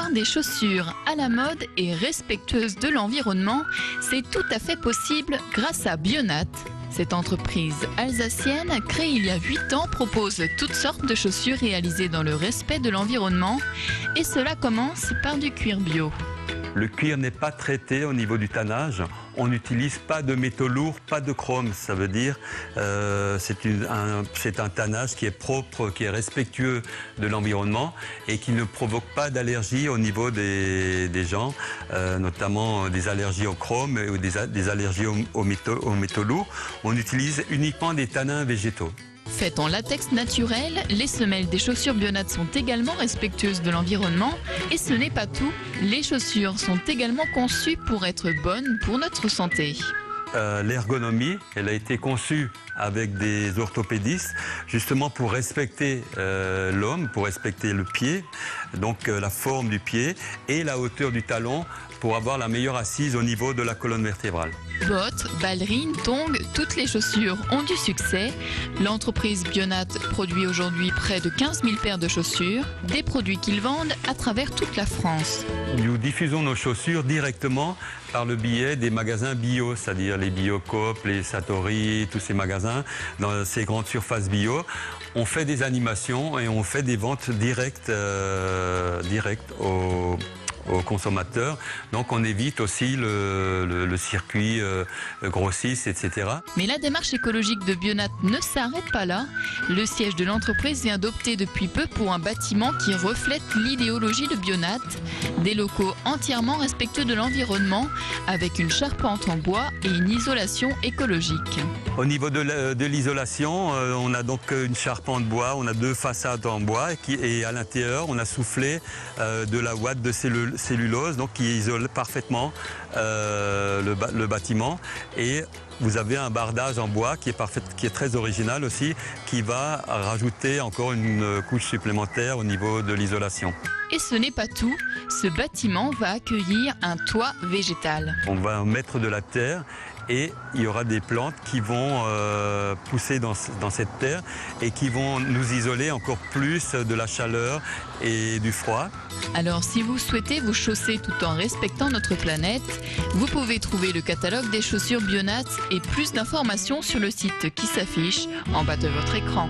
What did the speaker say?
Avoir des chaussures à la mode et respectueuses de l'environnement, c'est tout à fait possible grâce à Bionat. Cette entreprise alsacienne, créée il y a 8 ans, propose toutes sortes de chaussures réalisées dans le respect de l'environnement. Et cela commence par du cuir bio. Le cuir n'est pas traité au niveau du tannage. On n'utilise pas de métaux lourds, pas de chrome. Ça veut dire c'est un tannage qui est propre, qui est respectueux de l'environnement et qui ne provoque pas d'allergie au niveau des gens, notamment des allergies au chrome ou des allergies aux métaux lourds. On utilise uniquement des tanins végétaux. Faites en latex naturel, les semelles des chaussures Bionat sont également respectueuses de l'environnement. Et ce n'est pas tout, les chaussures sont également conçues pour être bonnes pour notre santé. L'ergonomie, elle a été conçue avec des orthopédistes, justement pour respecter l'homme, pour respecter le pied, donc la forme du pied et la hauteur du talon pour avoir la meilleure assise au niveau de la colonne vertébrale. Bottes, ballerines, tongs, toutes les chaussures ont du succès. L'entreprise Bionat produit aujourd'hui près de 15 000 paires de chaussures, des produits qu'ils vendent à travers toute la France. Nous diffusons nos chaussures directement par le biais des magasins bio, c'est-à-dire les Biocoop, les Satori, tous ces magasins, dans ces grandes surfaces bio. On fait des animations et on fait des ventes directes aux consommateurs. Donc on évite aussi le circuit grossiste, etc. Mais la démarche écologique de Bionat ne s'arrête pas là. Le siège de l'entreprise vient d'opter depuis peu pour un bâtiment qui reflète l'idéologie de Bionat. Des locaux entièrement respectueux de l'environnement, avec une charpente en bois et une isolation écologique. Au niveau de l'isolation, on a donc une charpente bois, on a 2 façades en bois et à l'intérieur on a soufflé de la ouate de cellulose, donc qui isole parfaitement le bâtiment. Et vous avez un bardage en bois qui est très original aussi, qui va rajouter encore une couche supplémentaire au niveau de l'isolation. Et ce n'est pas tout, ce bâtiment va accueillir un toit végétal. On va mettre de la terre et il y aura des plantes qui vont pousser dans cette terre et qui vont nous isoler encore plus de la chaleur et du froid. Alors si vous souhaitez vous chausser tout en respectant notre planète, vous pouvez trouver le catalogue des chaussures Bionat et plus d'informations sur le site qui s'affiche en bas de votre écran.